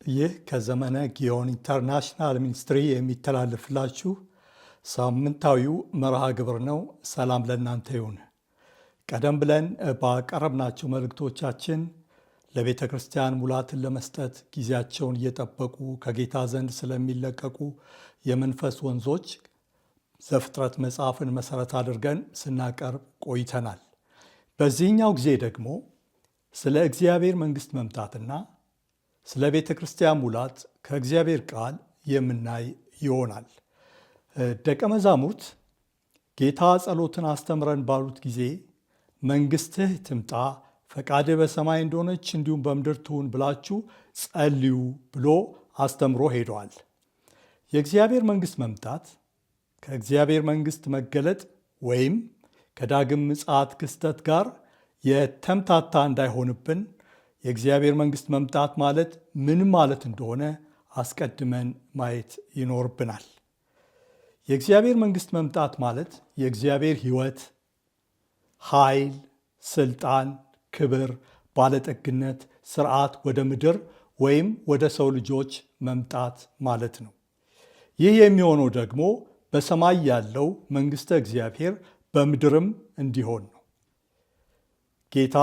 ይህ ከዘመነ ጊዮን ኢንተርናሽናል ሚኒስትሪ የሚተላለፍላችሁ ሳምንታዊው መርሃ ግብር ነው። ሰላም ለእናንተ ይሁን። ቀደም ብለን ባቀረብናቸው መልእክቶቻችን ለቤተ ክርስቲያን ሙላትን ለመስጠት ጊዜያቸውን እየጠበቁ ከጌታ ዘንድ ስለሚለቀቁ የመንፈስ ወንዞች ዘፍጥረት መጽሐፍን መሰረት አድርገን ስናቀርብ ቆይተናል። በዚህኛው ጊዜ ደግሞ ስለ እግዚአብሔር መንግሥት መምጣትና ስለ ቤተ ክርስቲያን ሙላት ከእግዚአብሔር ቃል የምናይ ይሆናል። ደቀ መዛሙርት ጌታ ጸሎትን አስተምረን ባሉት ጊዜ መንግሥትህ ትምጣ፣ ፈቃድህ በሰማይ እንደሆነች እንዲሁም በምድር ትሁን ብላችሁ ጸልዩ ብሎ አስተምሮ ሄደዋል። የእግዚአብሔር መንግሥት መምጣት ከእግዚአብሔር መንግሥት መገለጥ ወይም ከዳግም ምጽአት ክስተት ጋር የተምታታ እንዳይሆንብን የእግዚአብሔር መንግሥት መምጣት ማለት ምን ማለት እንደሆነ አስቀድመን ማየት ይኖርብናል። የእግዚአብሔር መንግሥት መምጣት ማለት የእግዚአብሔር ሕይወት፣ ኃይል፣ ስልጣን፣ ክብር፣ ባለጠግነት፣ ስርዓት ወደ ምድር ወይም ወደ ሰው ልጆች መምጣት ማለት ነው። ይህ የሚሆነው ደግሞ በሰማይ ያለው መንግሥተ እግዚአብሔር በምድርም እንዲሆን ነው። ጌታ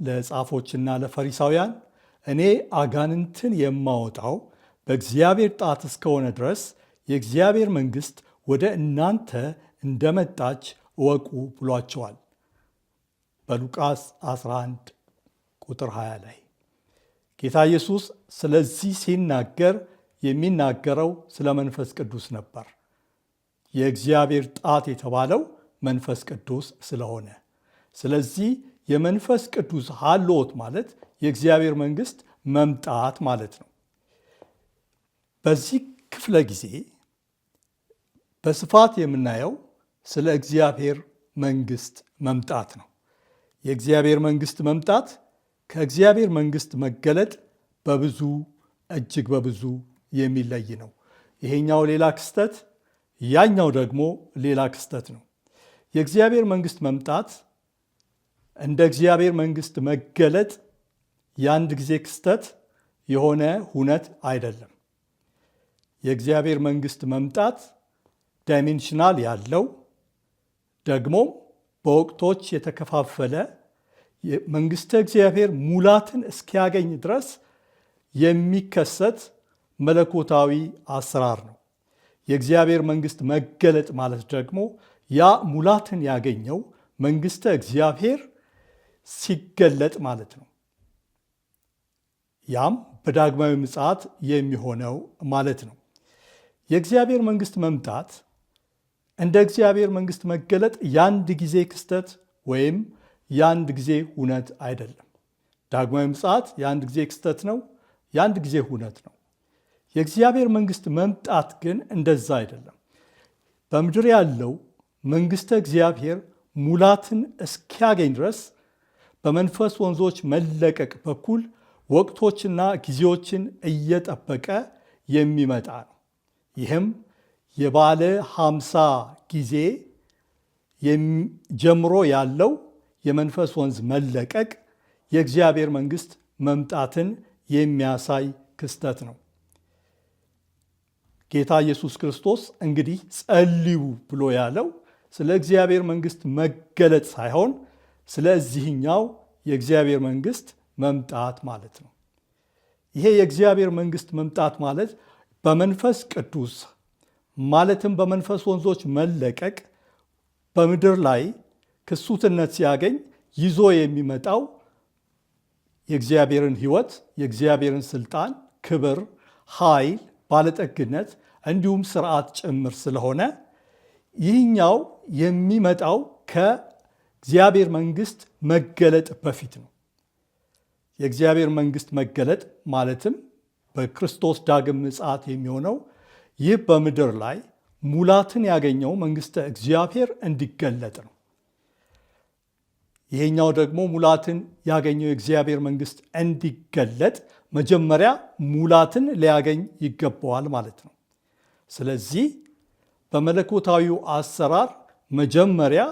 ለጻፎችና ለፈሪሳውያን እኔ አጋንንትን የማወጣው በእግዚአብሔር ጣት እስከሆነ ድረስ የእግዚአብሔር መንግሥት ወደ እናንተ እንደመጣች እወቁ ብሏቸዋል። በሉቃስ 11 ቁጥር 20 ላይ ጌታ ኢየሱስ ስለዚህ ሲናገር የሚናገረው ስለ መንፈስ ቅዱስ ነበር። የእግዚአብሔር ጣት የተባለው መንፈስ ቅዱስ ስለሆነ፣ ስለዚህ የመንፈስ ቅዱስ ሀልዎት ማለት የእግዚአብሔር መንግሥት መምጣት ማለት ነው። በዚህ ክፍለ ጊዜ በስፋት የምናየው ስለ እግዚአብሔር መንግሥት መምጣት ነው። የእግዚአብሔር መንግሥት መምጣት ከእግዚአብሔር መንግሥት መገለጥ በብዙ እጅግ በብዙ የሚለይ ነው። ይሄኛው ሌላ ክስተት፣ ያኛው ደግሞ ሌላ ክስተት ነው። የእግዚአብሔር መንግሥት መምጣት እንደ እግዚአብሔር መንግሥት መገለጥ የአንድ ጊዜ ክስተት የሆነ ሁነት አይደለም። የእግዚአብሔር መንግሥት መምጣት ዳይሜንሽናል ያለው ደግሞ በወቅቶች የተከፋፈለ መንግሥተ እግዚአብሔር ሙላትን እስኪያገኝ ድረስ የሚከሰት መለኮታዊ አሰራር ነው። የእግዚአብሔር መንግሥት መገለጥ ማለት ደግሞ ያ ሙላትን ያገኘው መንግሥተ እግዚአብሔር ሲገለጥ ማለት ነው። ያም በዳግማዊ ምጽአት የሚሆነው ማለት ነው። የእግዚአብሔር መንግሥት መምጣት እንደ እግዚአብሔር መንግሥት መገለጥ የአንድ ጊዜ ክስተት ወይም የአንድ ጊዜ ሁነት አይደለም። ዳግማዊ ምጽአት የአንድ ጊዜ ክስተት ነው፣ የአንድ ጊዜ ሁነት ነው። የእግዚአብሔር መንግሥት መምጣት ግን እንደዛ አይደለም። በምድር ያለው መንግሥተ እግዚአብሔር ሙላትን እስኪያገኝ ድረስ በመንፈስ ወንዞች መለቀቅ በኩል ወቅቶችና ጊዜዎችን እየጠበቀ የሚመጣ ነው። ይህም የባለ 50 ጊዜ ጀምሮ ያለው የመንፈስ ወንዝ መለቀቅ የእግዚአብሔር መንግሥት መምጣትን የሚያሳይ ክስተት ነው። ጌታ ኢየሱስ ክርስቶስ እንግዲህ ጸልዩ ብሎ ያለው ስለ እግዚአብሔር መንግሥት መገለጥ ሳይሆን ስለዚህኛው የእግዚአብሔር መንግሥት መምጣት ማለት ነው። ይሄ የእግዚአብሔር መንግሥት መምጣት ማለት በመንፈስ ቅዱስ ማለትም በመንፈስ ወንዞች መለቀቅ በምድር ላይ ክሱትነት ሲያገኝ ይዞ የሚመጣው የእግዚአብሔርን ሕይወት፣ የእግዚአብሔርን ስልጣን፣ ክብር፣ ኃይል፣ ባለጠግነት እንዲሁም ስርዓት ጭምር ስለሆነ ይህኛው የሚመጣው የእግዚአብሔር መንግስት መገለጥ በፊት ነው። የእግዚአብሔር መንግስት መገለጥ ማለትም በክርስቶስ ዳግም ምጽአት የሚሆነው ይህ በምድር ላይ ሙላትን ያገኘው መንግስተ እግዚአብሔር እንዲገለጥ ነው። ይሄኛው ደግሞ ሙላትን ያገኘው የእግዚአብሔር መንግስት እንዲገለጥ መጀመሪያ ሙላትን ሊያገኝ ይገባዋል ማለት ነው። ስለዚህ በመለኮታዊው አሰራር መጀመሪያ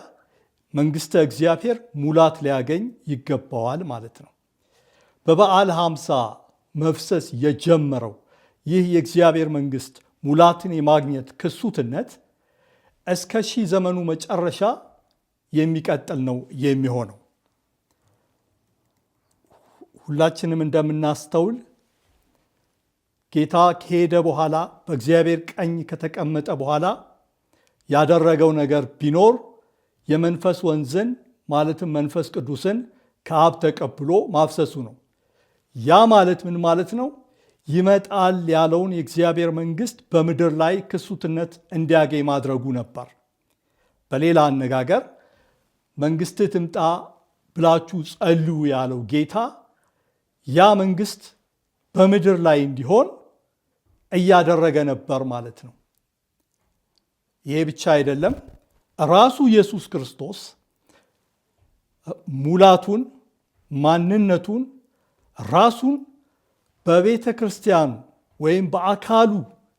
መንግስተ እግዚአብሔር ሙላት ሊያገኝ ይገባዋል ማለት ነው። በበዓለ ሃምሳ መፍሰስ የጀመረው ይህ የእግዚአብሔር መንግስት ሙላትን የማግኘት ክሱትነት እስከ ሺህ ዘመኑ መጨረሻ የሚቀጥል ነው የሚሆነው። ሁላችንም እንደምናስተውል ጌታ ከሄደ በኋላ በእግዚአብሔር ቀኝ ከተቀመጠ በኋላ ያደረገው ነገር ቢኖር የመንፈስ ወንዝን ማለትም መንፈስ ቅዱስን ከአብ ተቀብሎ ማፍሰሱ ነው። ያ ማለት ምን ማለት ነው? ይመጣል ያለውን የእግዚአብሔር መንግስት በምድር ላይ ክሱትነት እንዲያገኝ ማድረጉ ነበር። በሌላ አነጋገር መንግስትህ ትምጣ ብላችሁ ጸልዩ ያለው ጌታ ያ መንግስት በምድር ላይ እንዲሆን እያደረገ ነበር ማለት ነው። ይሄ ብቻ አይደለም። ራሱ ኢየሱስ ክርስቶስ ሙላቱን፣ ማንነቱን ራሱን በቤተ ክርስቲያኑ ወይም በአካሉ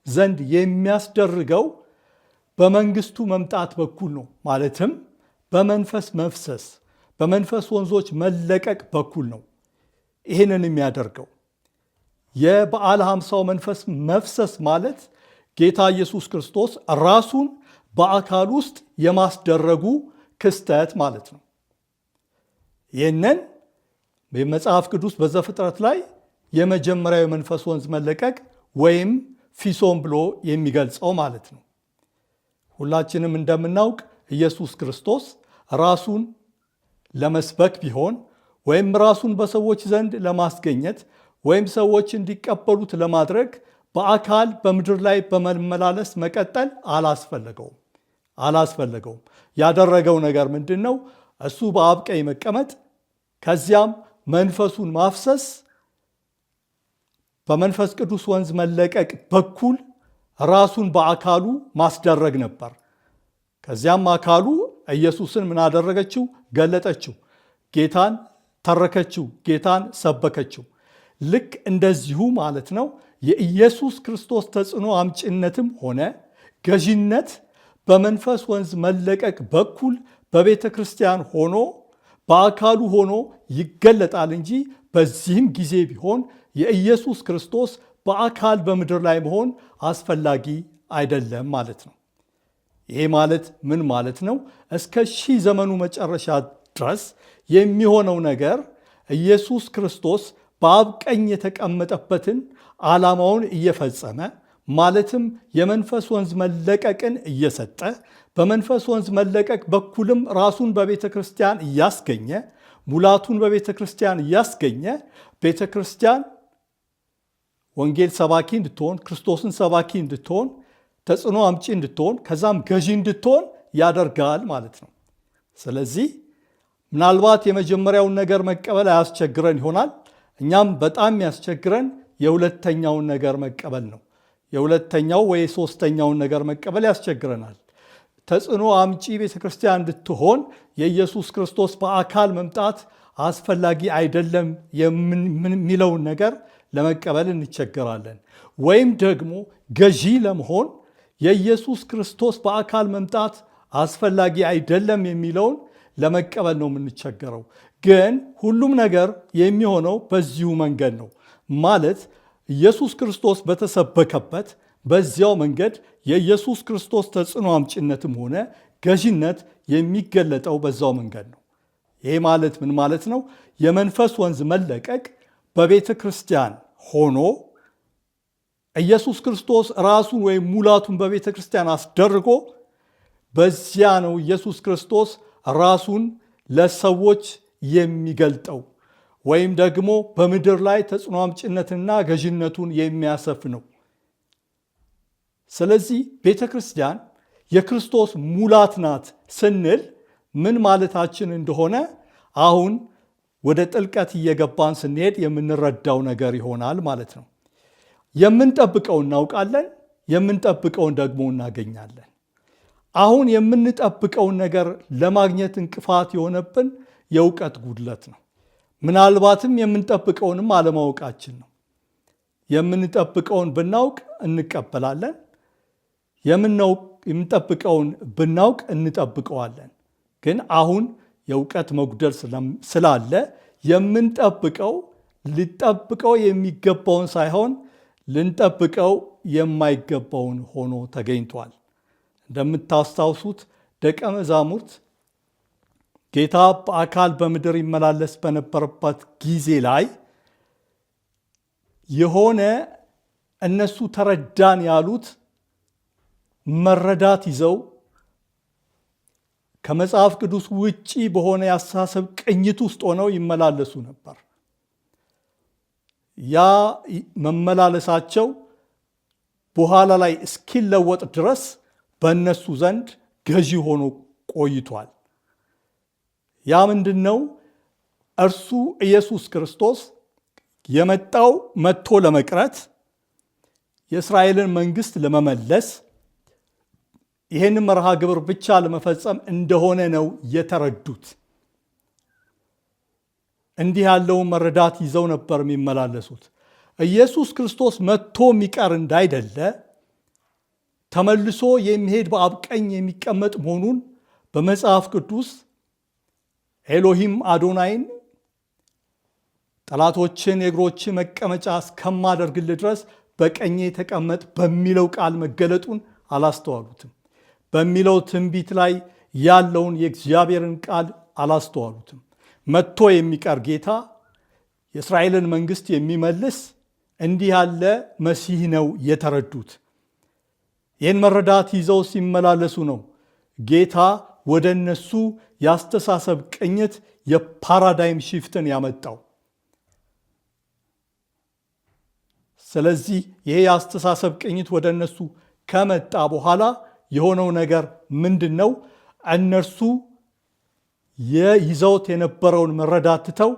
ዘንድ የሚያስደርገው በመንግስቱ መምጣት በኩል ነው። ማለትም በመንፈስ መፍሰስ፣ በመንፈስ ወንዞች መለቀቅ በኩል ነው ይህንን የሚያደርገው። የበዓለ ሃምሳው መንፈስ መፍሰስ ማለት ጌታ ኢየሱስ ክርስቶስ ራሱን በአካል ውስጥ የማስደረጉ ክስተት ማለት ነው። ይህንን በመጽሐፍ ቅዱስ በዘፍጥረት ላይ የመጀመሪያው የመንፈስ ወንዝ መለቀቅ ወይም ፊሶን ብሎ የሚገልጸው ማለት ነው። ሁላችንም እንደምናውቅ ኢየሱስ ክርስቶስ ራሱን ለመስበክ ቢሆን ወይም ራሱን በሰዎች ዘንድ ለማስገኘት ወይም ሰዎች እንዲቀበሉት ለማድረግ በአካል በምድር ላይ በመመላለስ መቀጠል አላስፈለገውም። ያደረገው ነገር ምንድን ነው? እሱ በአብ ቀኝ መቀመጥ፣ ከዚያም መንፈሱን ማፍሰስ፣ በመንፈስ ቅዱስ ወንዝ መለቀቅ በኩል ራሱን በአካሉ ማስደረግ ነበር። ከዚያም አካሉ ኢየሱስን ምን አደረገችው? ገለጠችው። ጌታን ተረከችው። ጌታን ሰበከችው። ልክ እንደዚሁ ማለት ነው። የኢየሱስ ክርስቶስ ተጽዕኖ አምጭነትም ሆነ ገዢነት በመንፈስ ወንዝ መለቀቅ በኩል በቤተ ክርስቲያን ሆኖ በአካሉ ሆኖ ይገለጣል እንጂ በዚህም ጊዜ ቢሆን የኢየሱስ ክርስቶስ በአካል በምድር ላይ መሆን አስፈላጊ አይደለም ማለት ነው። ይሄ ማለት ምን ማለት ነው? እስከ ሺህ ዘመኑ መጨረሻ ድረስ የሚሆነው ነገር ኢየሱስ ክርስቶስ በአብ ቀኝ የተቀመጠበትን ዓላማውን እየፈጸመ ማለትም የመንፈስ ወንዝ መለቀቅን እየሰጠ በመንፈስ ወንዝ መለቀቅ በኩልም ራሱን በቤተ ክርስቲያን እያስገኘ ሙላቱን በቤተ ክርስቲያን እያስገኘ ቤተ ክርስቲያን ወንጌል ሰባኪ እንድትሆን፣ ክርስቶስን ሰባኪ እንድትሆን፣ ተጽዕኖ አምጪ እንድትሆን፣ ከዛም ገዢ እንድትሆን ያደርጋል ማለት ነው። ስለዚህ ምናልባት የመጀመሪያውን ነገር መቀበል አያስቸግረን ይሆናል። እኛም በጣም ያስቸግረን የሁለተኛውን ነገር መቀበል ነው። የሁለተኛው ወይ ሶስተኛውን ነገር መቀበል ያስቸግረናል። ተጽዕኖ አምጪ ቤተክርስቲያን እንድትሆን የኢየሱስ ክርስቶስ በአካል መምጣት አስፈላጊ አይደለም የሚለውን ነገር ለመቀበል እንቸገራለን። ወይም ደግሞ ገዢ ለመሆን የኢየሱስ ክርስቶስ በአካል መምጣት አስፈላጊ አይደለም የሚለውን ለመቀበል ነው የምንቸገረው። ግን ሁሉም ነገር የሚሆነው በዚሁ መንገድ ነው። ማለት ኢየሱስ ክርስቶስ በተሰበከበት በዚያው መንገድ የኢየሱስ ክርስቶስ ተጽዕኖ አምጪነትም ሆነ ገዢነት የሚገለጠው በዛው መንገድ ነው። ይሄ ማለት ምን ማለት ነው? የመንፈስ ወንዝ መለቀቅ በቤተ ክርስቲያን ሆኖ ኢየሱስ ክርስቶስ ራሱን ወይም ሙላቱን በቤተ ክርስቲያን አስደርጎ በዚያ ነው ኢየሱስ ክርስቶስ ራሱን ለሰዎች የሚገልጠው ወይም ደግሞ በምድር ላይ ተጽዕኖ አምጪነትና ገዢነቱን የሚያሰፍነው። ስለዚህ ቤተ ክርስቲያን የክርስቶስ ሙላት ናት ስንል ምን ማለታችን እንደሆነ አሁን ወደ ጥልቀት እየገባን ስንሄድ የምንረዳው ነገር ይሆናል ማለት ነው። የምንጠብቀውን እናውቃለን፣ የምንጠብቀውን ደግሞ እናገኛለን። አሁን የምንጠብቀውን ነገር ለማግኘት እንቅፋት የሆነብን የእውቀት ጉድለት ነው። ምናልባትም የምንጠብቀውንም አለማወቃችን ነው። የምንጠብቀውን ብናውቅ እንቀበላለን። የምንጠብቀውን ብናውቅ እንጠብቀዋለን። ግን አሁን የእውቀት መጉደል ስላለ የምንጠብቀው ልንጠብቀው የሚገባውን ሳይሆን ልንጠብቀው የማይገባውን ሆኖ ተገኝቷል። እንደምታስታውሱት ደቀ መዛሙርት ጌታ በአካል በምድር ይመላለስ በነበረበት ጊዜ ላይ የሆነ እነሱ ተረዳን ያሉት መረዳት ይዘው ከመጽሐፍ ቅዱስ ውጪ በሆነ የአስተሳሰብ ቅኝት ውስጥ ሆነው ይመላለሱ ነበር። ያ መመላለሳቸው በኋላ ላይ እስኪለወጥ ድረስ በእነሱ ዘንድ ገዢ ሆኖ ቆይቷል። ያ ምንድን ነው? እርሱ ኢየሱስ ክርስቶስ የመጣው መጥቶ ለመቅረት የእስራኤልን መንግስት ለመመለስ ይህን መርሃ ግብር ብቻ ለመፈጸም እንደሆነ ነው የተረዱት። እንዲህ ያለውን መረዳት ይዘው ነበር የሚመላለሱት። ኢየሱስ ክርስቶስ መጥቶ የሚቀር እንዳይደለ ተመልሶ የሚሄድ በአብ ቀኝ የሚቀመጥ መሆኑን በመጽሐፍ ቅዱስ ኤሎሂም አዶናይን ጠላቶችን የእግሮች መቀመጫ እስከማደርግልህ ድረስ በቀኜ ተቀመጥ በሚለው ቃል መገለጡን አላስተዋሉትም። በሚለው ትንቢት ላይ ያለውን የእግዚአብሔርን ቃል አላስተዋሉትም። መጥቶ የሚቀር ጌታ የእስራኤልን መንግስት የሚመልስ እንዲህ ያለ መሲህ ነው የተረዱት። ይህን መረዳት ይዘው ሲመላለሱ ነው ጌታ ወደ እነሱ የአስተሳሰብ ቅኝት የፓራዳይም ሺፍትን ያመጣው። ስለዚህ ይሄ የአስተሳሰብ ቅኝት ወደ እነሱ ከመጣ በኋላ የሆነው ነገር ምንድን ነው? እነርሱ ይዘውት የነበረውን መረዳት ትተው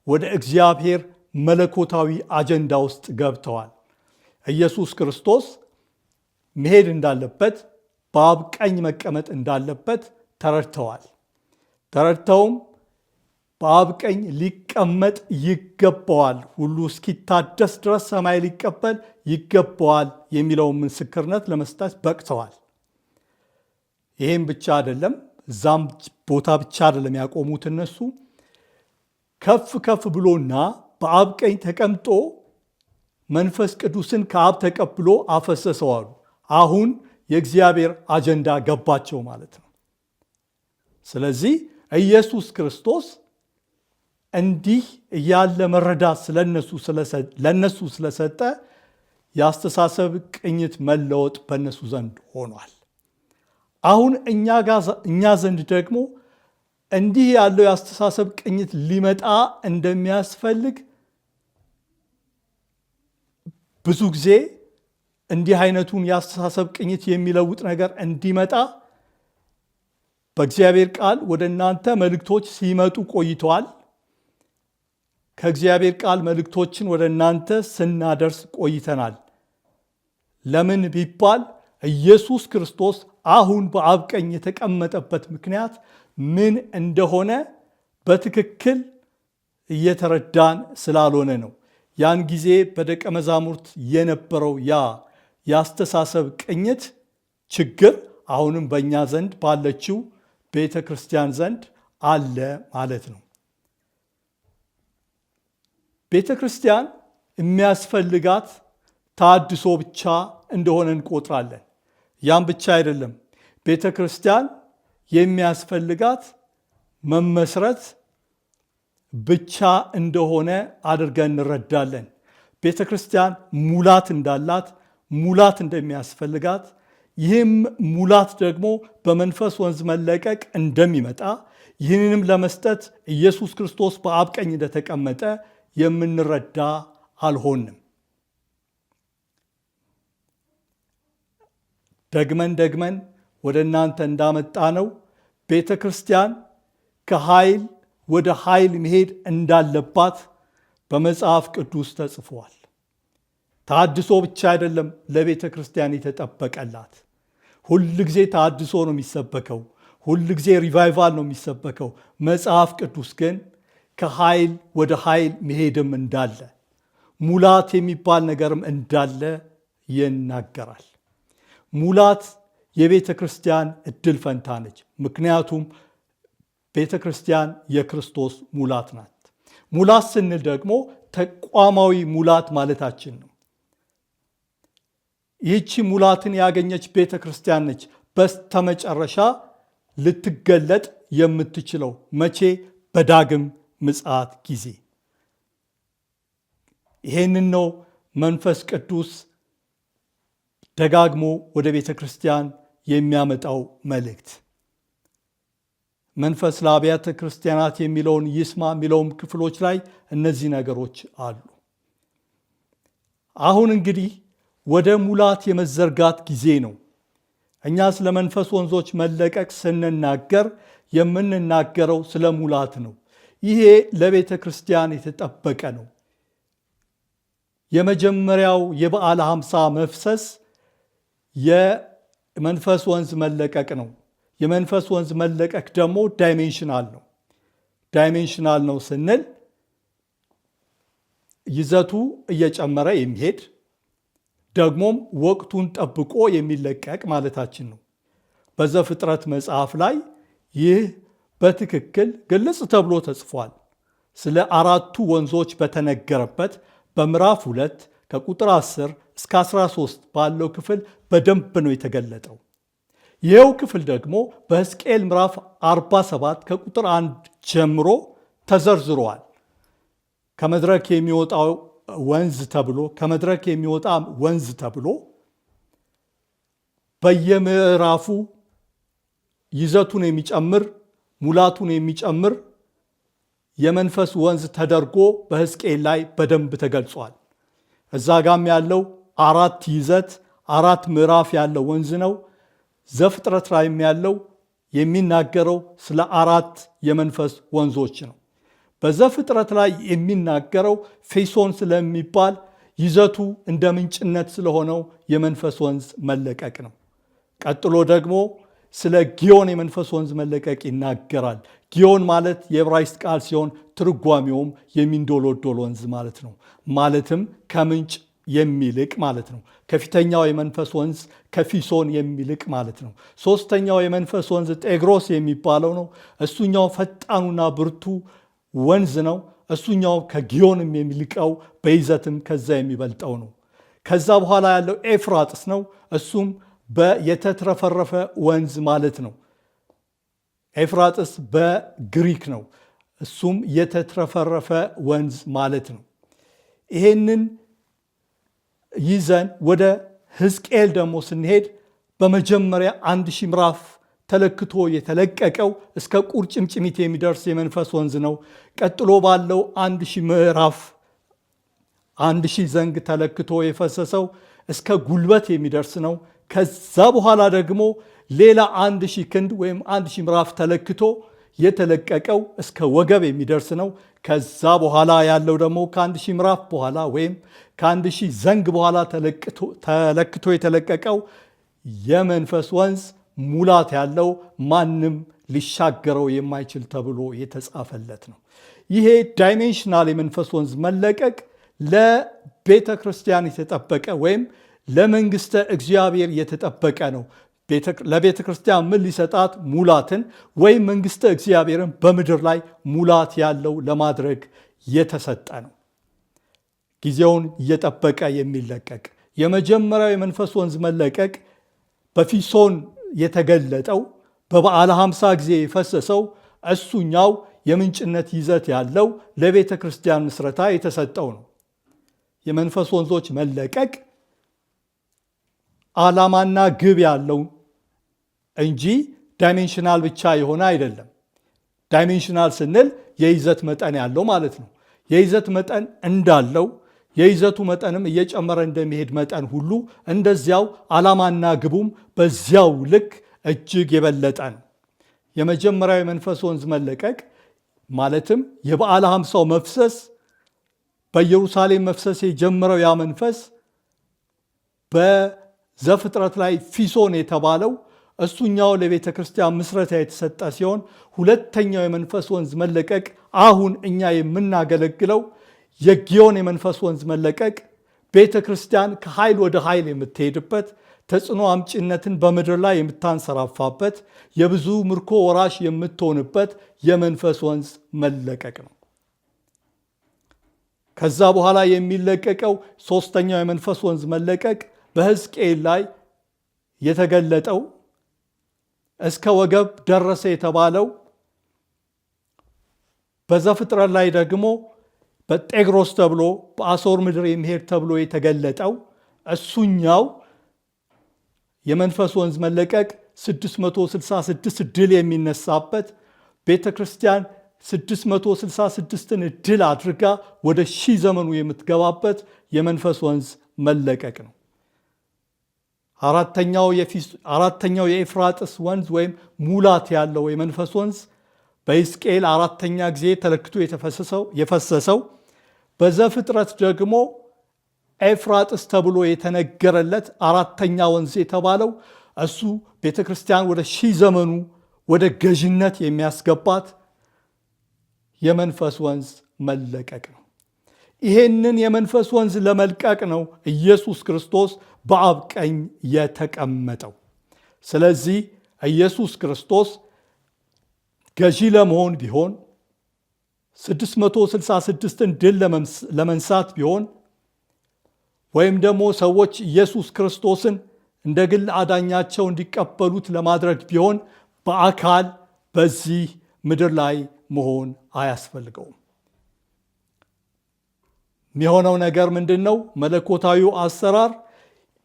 ወደ እግዚአብሔር መለኮታዊ አጀንዳ ውስጥ ገብተዋል። ኢየሱስ ክርስቶስ መሄድ እንዳለበት፣ በአብ ቀኝ መቀመጥ እንዳለበት ተረድተዋል። ተረድተውም በአብ ቀኝ ሊቀመጥ ይገባዋል፣ ሁሉ እስኪታደስ ድረስ ሰማይ ሊቀበል ይገባዋል የሚለውን ምስክርነት ለመስጠት በቅተዋል። ይህም ብቻ አይደለም፣ እዛም ቦታ ብቻ አይደለም ያቆሙት። እነሱ ከፍ ከፍ ብሎና በአብ ቀኝ ተቀምጦ መንፈስ ቅዱስን ከአብ ተቀብሎ አፈሰሰዋሉ። አሁን የእግዚአብሔር አጀንዳ ገባቸው ማለት ነው። ስለዚህ ኢየሱስ ክርስቶስ እንዲህ ያለ መረዳት ለነሱ ስለሰጠ የአስተሳሰብ ቅኝት መለወጥ በእነሱ ዘንድ ሆኗል። አሁን እኛ ዘንድ ደግሞ እንዲህ ያለው የአስተሳሰብ ቅኝት ሊመጣ እንደሚያስፈልግ ብዙ ጊዜ እንዲህ አይነቱን የአስተሳሰብ ቅኝት የሚለውጥ ነገር እንዲመጣ በእግዚአብሔር ቃል ወደ እናንተ መልእክቶች ሲመጡ ቆይተዋል። ከእግዚአብሔር ቃል መልእክቶችን ወደ እናንተ ስናደርስ ቆይተናል። ለምን ቢባል ኢየሱስ ክርስቶስ አሁን በአብ ቀኝ የተቀመጠበት ምክንያት ምን እንደሆነ በትክክል እየተረዳን ስላልሆነ ነው። ያን ጊዜ በደቀ መዛሙርት የነበረው ያ የአስተሳሰብ ቅኝት ችግር አሁንም በእኛ ዘንድ ባለችው ቤተ ክርስቲያን ዘንድ አለ ማለት ነው። ቤተ ክርስቲያን የሚያስፈልጋት ታድሶ ብቻ እንደሆነ እንቆጥራለን። ያም ብቻ አይደለም። ቤተ ክርስቲያን የሚያስፈልጋት መመስረት ብቻ እንደሆነ አድርገን እንረዳለን። ቤተ ክርስቲያን ሙላት እንዳላት፣ ሙላት እንደሚያስፈልጋት፣ ይህም ሙላት ደግሞ በመንፈስ ወንዝ መለቀቅ እንደሚመጣ፣ ይህንንም ለመስጠት ኢየሱስ ክርስቶስ በአብ ቀኝ እንደተቀመጠ የምንረዳ አልሆንም። ደግመን ወደ እናንተ እንዳመጣ ነው ቤተ ክርስቲያን ከኃይል ወደ ኃይል መሄድ እንዳለባት በመጽሐፍ ቅዱስ ተጽፏል። ተሐድሶ ብቻ አይደለም ለቤተ ክርስቲያን የተጠበቀላት። ሁል ጊዜ ተሐድሶ ነው የሚሰበከው፣ ሁል ጊዜ ሪቫይቫል ነው የሚሰበከው። መጽሐፍ ቅዱስ ግን ከኃይል ወደ ኃይል መሄድም እንዳለ፣ ሙላት የሚባል ነገርም እንዳለ ይናገራል። ሙላት የቤተ ክርስቲያን እድል ፈንታ ነች። ምክንያቱም ቤተ ክርስቲያን የክርስቶስ ሙላት ናት። ሙላት ስንል ደግሞ ተቋማዊ ሙላት ማለታችን ነው። ይህቺ ሙላትን ያገኘች ቤተ ክርስቲያን ነች በስተመጨረሻ ልትገለጥ የምትችለው። መቼ? በዳግም ምጽአት ጊዜ። ይሄንን ነው መንፈስ ቅዱስ ደጋግሞ ወደ ቤተ ክርስቲያን የሚያመጣው መልእክት። መንፈስ ለአብያተ ክርስቲያናት የሚለውን ይስማ የሚለውም ክፍሎች ላይ እነዚህ ነገሮች አሉ። አሁን እንግዲህ ወደ ሙላት የመዘርጋት ጊዜ ነው። እኛ ስለ መንፈስ ወንዞች መለቀቅ ስንናገር የምንናገረው ስለ ሙላት ነው። ይሄ ለቤተ ክርስቲያን የተጠበቀ ነው። የመጀመሪያው የበዓለ ሃምሳ መፍሰስ የመንፈስ ወንዝ መለቀቅ ነው። የመንፈስ ወንዝ መለቀቅ ደግሞ ዳይሜንሽናል ነው። ዳይሜንሽናል ነው ስንል ይዘቱ እየጨመረ የሚሄድ ደግሞም ወቅቱን ጠብቆ የሚለቀቅ ማለታችን ነው። በዘፍጥረት መጽሐፍ ላይ ይህ በትክክል ግልጽ ተብሎ ተጽፏል። ስለ አራቱ ወንዞች በተነገረበት በምዕራፍ 2 ከቁጥር 10 እስከ 13 ባለው ክፍል በደንብ ነው የተገለጠው። ይኸው ክፍል ደግሞ በሕዝቅኤል ምዕራፍ 47 ከቁጥር 1 ጀምሮ ተዘርዝሯል። ከመድረክ የሚወጣው ወንዝ ተብሎ ከመድረክ የሚወጣ ወንዝ ተብሎ በየምዕራፉ ይዘቱን የሚጨምር ሙላቱን የሚጨምር የመንፈስ ወንዝ ተደርጎ በሕዝቅኤል ላይ በደንብ ተገልጿል። እዛ ጋም ያለው 4 ይዘት 4 ምዕራፍ ያለው ወንዝ ነው። ዘፍጥረት ላይም ያለው የሚናገረው ስለ 4 የመንፈስ ወንዞች ነው። በዘፍጥረት ላይ የሚናገረው ፊሶን ስለሚባል ይዘቱ እንደ ምንጭነት ስለሆነው የመንፈስ ወንዝ መለቀቅ ነው። ቀጥሎ ደግሞ ስለ ጊዮን የመንፈስ ወንዝ መለቀቅ ይናገራል። ጊዮን ማለት የዕብራይስጥ ቃል ሲሆን ትርጓሜውም የሚንዶሎዶል ወንዝ ማለት ነው። ማለትም ከምንጭ የሚልቅ ማለት ነው። ከፊተኛው የመንፈስ ወንዝ ከፊሶን የሚልቅ ማለት ነው። ሶስተኛው የመንፈስ ወንዝ ጤግሮስ የሚባለው ነው። እሱኛው ፈጣኑና ብርቱ ወንዝ ነው። እሱኛው ከጊዮንም የሚልቀው በይዘትም ከዛ የሚበልጠው ነው። ከዛ በኋላ ያለው ኤፍራጥስ ነው። እሱም የተትረፈረፈ ወንዝ ማለት ነው። ኤፍራጥስ በግሪክ ነው። እሱም የተትረፈረፈ ወንዝ ማለት ነው። ይሄንን ይዘን ወደ ሕዝቅኤል ደግሞ ስንሄድ በመጀመሪያ 1000 ምዕራፍ ተለክቶ የተለቀቀው እስከ ቁርጭምጭሚት የሚደርስ የመንፈስ ወንዝ ነው። ቀጥሎ ባለው 1000 ምዕራፍ 1000 ዘንግ ተለክቶ የፈሰሰው እስከ ጉልበት የሚደርስ ነው። ከዛ በኋላ ደግሞ ሌላ 1000 ክንድ ወይም 1000 ምዕራፍ ተለክቶ የተለቀቀው እስከ ወገብ የሚደርስ ነው። ከዛ በኋላ ያለው ደግሞ ከ1000 ምዕራፍ በኋላ ወይም ከ1000 ዘንግ በኋላ ተለክቶ የተለቀቀው የመንፈስ ወንዝ ሙላት ያለው ማንም ሊሻገረው የማይችል ተብሎ የተጻፈለት ነው። ይሄ ዳይሜንሽናል የመንፈስ ወንዝ መለቀቅ ለቤተ ክርስቲያን የተጠበቀ ወይም ለመንግስተ እግዚአብሔር የተጠበቀ ነው። ለቤተ ክርስቲያን ምን ሊሰጣት? ሙላትን ወይም መንግስተ እግዚአብሔርን በምድር ላይ ሙላት ያለው ለማድረግ የተሰጠ ነው። ጊዜውን እየጠበቀ የሚለቀቅ የመጀመሪያው የመንፈስ ወንዝ መለቀቅ በፊሶን የተገለጠው በበዓለ ሃምሳ ጊዜ የፈሰሰው እሱኛው የምንጭነት ይዘት ያለው ለቤተ ክርስቲያን ምስረታ የተሰጠው ነው። የመንፈስ ወንዞች መለቀቅ ዓላማና ግብ ያለው እንጂ ዳይሜንሽናል ብቻ የሆነ አይደለም። ዳይሜንሽናል ስንል የይዘት መጠን ያለው ማለት ነው። የይዘት መጠን እንዳለው የይዘቱ መጠንም እየጨመረ እንደሚሄድ መጠን ሁሉ እንደዚያው ዓላማና ግቡም በዚያው ልክ እጅግ የበለጠ ነው። የመጀመሪያው የመንፈስ ወንዝ መለቀቅ ማለትም የበዓለ ሐምሳው መፍሰስ በኢየሩሳሌም መፍሰስ የጀመረው ያ መንፈስ በዘፍጥረት ላይ ፊሶን የተባለው እሱኛው ለቤተ ክርስቲያን ምስረታ የተሰጠ ሲሆን ሁለተኛው የመንፈስ ወንዝ መለቀቅ አሁን እኛ የምናገለግለው የጊዮን የመንፈስ ወንዝ መለቀቅ ቤተ ክርስቲያን ከኃይል ወደ ኃይል የምትሄድበት ተጽዕኖ አምጪነትን በምድር ላይ የምታንሰራፋበት የብዙ ምርኮ ወራሽ የምትሆንበት የመንፈስ ወንዝ መለቀቅ ነው። ከዛ በኋላ የሚለቀቀው ሶስተኛው የመንፈስ ወንዝ መለቀቅ በሕዝቅኤል ላይ የተገለጠው እስከ ወገብ ደረሰ የተባለው በዘፍጥረት ላይ ደግሞ በጤግሮስ ተብሎ በአሦር ምድር የሚሄድ ተብሎ የተገለጠው እሱኛው የመንፈስ ወንዝ መለቀቅ 666 ድል የሚነሳበት ቤተ ክርስቲያን 666ን ድል አድርጋ ወደ 1000 ዘመኑ የምትገባበት የመንፈስ ወንዝ መለቀቅ ነው። አራተኛው የኤፍራጥስ ወንዝ ወይም ሙላት ያለው የመንፈስ ወንዝ በሕዝቅኤል 4ኛ ጊዜ ተለክቶ የፈሰሰው በዘፍጥረት ደግሞ ኤፍራጥስ ተብሎ የተነገረለት 4ኛ ወንዝ የተባለው እሱ ቤተ ክርስቲያን ወደ 1000 ዘመኑ ወደ ገዥነት የሚያስገባት የመንፈስ ወንዝ መለቀቅ ነው። ይሄንን የመንፈስ ወንዝ ለመልቀቅ ነው ኢየሱስ ክርስቶስ በአብ ቀኝ የተቀመጠው። ስለዚህ ኢየሱስ ክርስቶስ ገዢ ለመሆን ቢሆን 666ን ድል ለመንሳት ቢሆን ወይም ደግሞ ሰዎች ኢየሱስ ክርስቶስን እንደ ግል አዳኛቸው እንዲቀበሉት ለማድረግ ቢሆን በአካል በዚህ ምድር ላይ መሆን አያስፈልገውም። የሚሆነው ነገር ምንድን ነው? መለኮታዊው አሰራር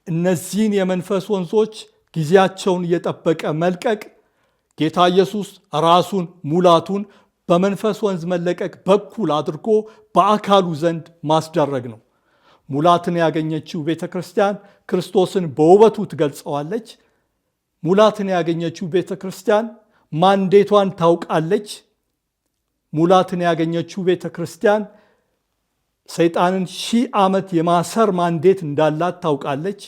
እነዚህን የመንፈስ ወንዞች ጊዜያቸውን እየጠበቀ መልቀቅ፣ ጌታ ኢየሱስ ራሱን ሙላቱን በመንፈስ ወንዝ መለቀቅ በኩል አድርጎ በአካሉ ዘንድ ማስደረግ ነው። ሙላትን ያገኘችው ቤተ ክርስቲያን ክርስቶስን በውበቱ ትገልጸዋለች። ሙላትን ያገኘችው ቤተ ክርስቲያን ማንዴቷን ታውቃለች። ሙላትን ያገኘችው ቤተ ክርስቲያን ሰይጣንን 1000 ዓመት የማሰር ማንዴት እንዳላት ታውቃለች።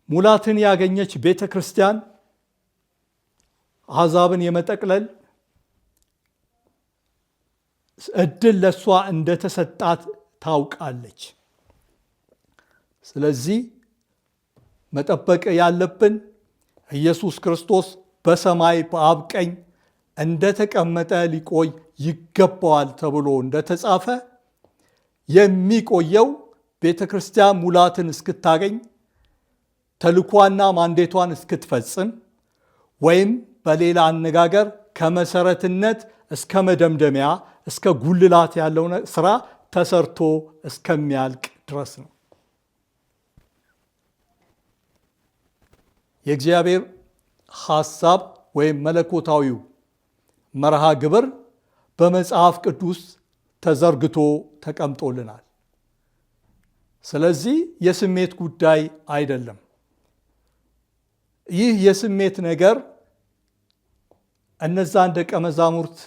ሙላትን ያገኘች ቤተ ክርስቲያን አሕዛብን የመጠቅለል እድል ለሷ እንደተሰጣት ታውቃለች። ስለዚህ መጠበቅ ያለብን ኢየሱስ ክርስቶስ በሰማይ በአብ ቀኝ እንደተቀመጠ ሊቆይ ይገባዋል ተብሎ እንደተጻፈ የሚቆየው ቤተ ክርስቲያን ሙላትን እስክታገኝ ተልኳና ማንዴቷን እስክትፈጽም ወይም በሌላ አነጋገር ከመሰረትነት እስከ መደምደሚያ እስከ ጉልላት ያለው ስራ ተሰርቶ እስከሚያልቅ ድረስ ነው። የእግዚአብሔር ሐሳብ ወይም መለኮታዊው መርሃ ግብር በመጽሐፍ ቅዱስ ተዘርግቶ ተቀምጦልናል። ስለዚህ የስሜት ጉዳይ አይደለም። ይህ የስሜት ነገር እነዛን ደቀ መዛሙርት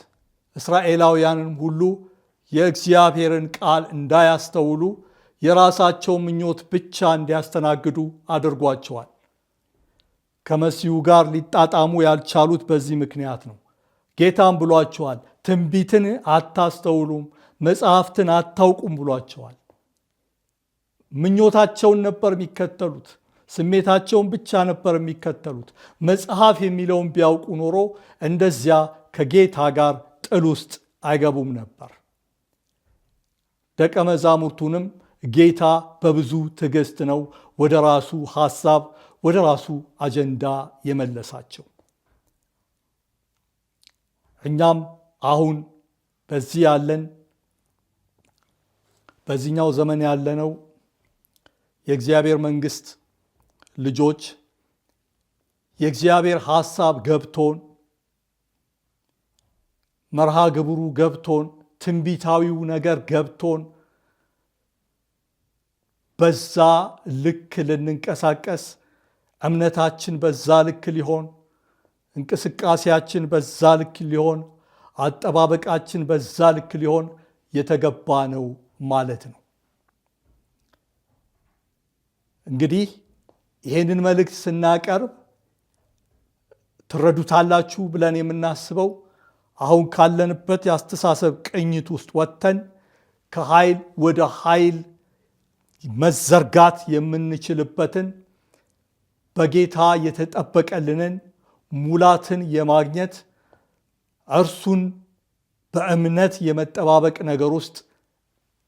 እስራኤላውያንን ሁሉ የእግዚአብሔርን ቃል እንዳያስተውሉ የራሳቸው ምኞት ብቻ እንዲያስተናግዱ አድርጓቸዋል። ከመሲሁ ጋር ሊጣጣሙ ያልቻሉት በዚህ ምክንያት ነው። ጌታም ብሏቸዋል፣ ትንቢትን አታስተውሉም፣ መጽሐፍትን አታውቁም ብሏቸዋል። ምኞታቸውን ነበር የሚከተሉት፣ ስሜታቸውን ብቻ ነበር የሚከተሉት። መጽሐፍ የሚለውን ቢያውቁ ኖሮ እንደዚያ ከጌታ ጋር ጥል ውስጥ አይገቡም ነበር። ደቀ መዛሙርቱንም ጌታ በብዙ ትዕግስት ነው ወደ ራሱ ሐሳብ ወደ ራሱ አጀንዳ የመለሳቸው። እኛም አሁን በዚህኛው ዘመን ያለነው የእግዚአብሔር መንግስት ልጆች የእግዚአብሔር ሐሳብ ገብቶን መርሃ ግብሩ ገብቶን ትንቢታዊው ነገር ገብቶን በዛ ልክ ልንንቀሳቀስ እምነታችን በዛ ልክ ሊሆን እንቅስቃሴያችን በዛ ልክ ሊሆን፣ አጠባበቃችን በዛ ልክ ሊሆን የተገባ ነው ማለት ነው። እንግዲህ ይህንን መልእክት ስናቀርብ ትረዱታላችሁ ብለን የምናስበው አሁን ካለንበት የአስተሳሰብ ቅኝት ውስጥ ወጥተን ከኃይል ወደ ኃይል መዘርጋት የምንችልበትን በጌታ የተጠበቀልንን ሙላትን የማግኘት እርሱን በእምነት የመጠባበቅ ነገር ውስጥ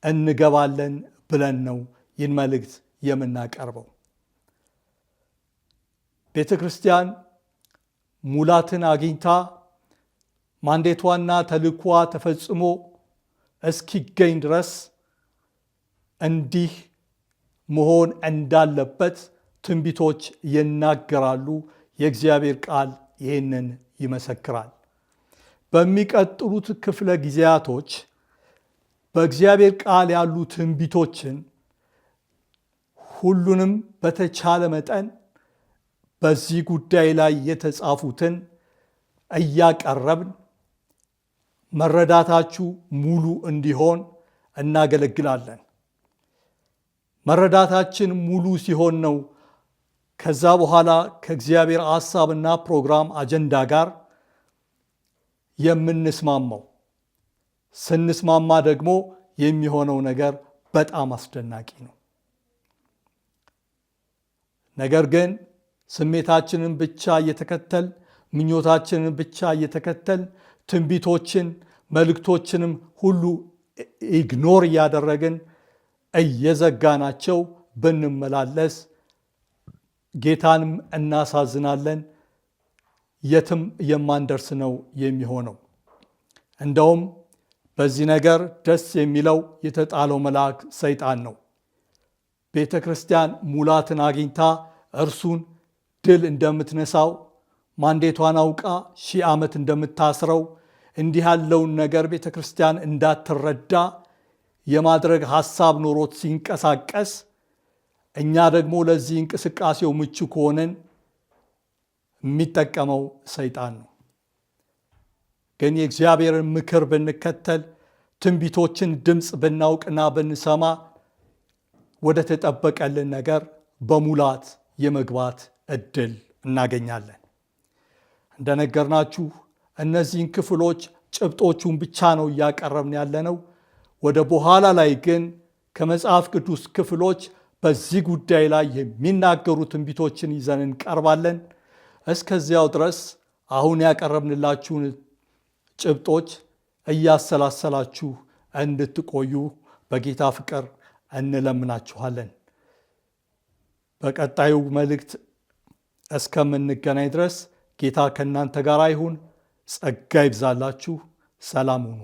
እንገባለን ብለን ነው ይህን መልእክት የምናቀርበው። ቤተ ክርስቲያን ሙላትን አግኝታ ማንዴቷና ተልኳ ተፈጽሞ እስኪገኝ ድረስ እንዲህ መሆን እንዳለበት ትንቢቶች ይናገራሉ። የእግዚአብሔር ቃል ይህንን ይመሰክራል። በሚቀጥሉት ክፍለ ጊዜያቶች በእግዚአብሔር ቃል ያሉ ትንቢቶችን ሁሉንም በተቻለ መጠን በዚህ ጉዳይ ላይ የተጻፉትን እያቀረብን መረዳታችሁ ሙሉ እንዲሆን እናገለግላለን። መረዳታችን ሙሉ ሲሆን ነው ከዛ በኋላ ከእግዚአብሔር ሐሳብና ፕሮግራም አጀንዳ ጋር የምንስማማው። ስንስማማ ደግሞ የሚሆነው ነገር በጣም አስደናቂ ነው። ነገር ግን ስሜታችንን ብቻ እየተከተል ምኞታችንን ብቻ እየተከተል ትንቢቶችን መልእክቶችንም ሁሉ ኢግኖር እያደረግን እየዘጋናቸው ብንመላለስ ጌታንም እናሳዝናለን፣ የትም የማንደርስ ነው የሚሆነው። እንደውም በዚህ ነገር ደስ የሚለው የተጣለው መልአክ ሰይጣን ነው። ቤተ ክርስቲያን ሙላትን አግኝታ እርሱን ድል እንደምትነሳው ማንዴቷን አውቃ 1000 ዓመት እንደምታስረው እንዲህ ያለውን ነገር ቤተ ክርስቲያን እንዳትረዳ የማድረግ ሐሳብ ኖሮት ሲንቀሳቀስ እኛ ደግሞ ለዚህ እንቅስቃሴው ምቹ ከሆነን የሚጠቀመው ሰይጣን ነው። ግን የእግዚአብሔርን ምክር ብንከተል ትንቢቶችን ድምፅ ብናውቅና ብንሰማ ወደ ተጠበቀልን ነገር በሙላት የመግባት እድል እናገኛለን። እንደነገርናችሁ እነዚህን ክፍሎች ጭብጦቹን ብቻ ነው እያቀረብን ያለነው። ወደ በኋላ ላይ ግን ከመጽሐፍ ቅዱስ ክፍሎች በዚህ ጉዳይ ላይ የሚናገሩ ትንቢቶችን ይዘን እንቀርባለን። እስከዚያው ድረስ አሁን ያቀረብንላችሁን ጭብጦች እያሰላሰላችሁ እንድትቆዩ በጌታ ፍቅር እንለምናችኋለን። በቀጣዩ መልእክት እስከምንገናኝ ድረስ ጌታ ከእናንተ ጋር ይሁን። ጸጋ ይብዛላችሁ። ሰላም ሁኑ።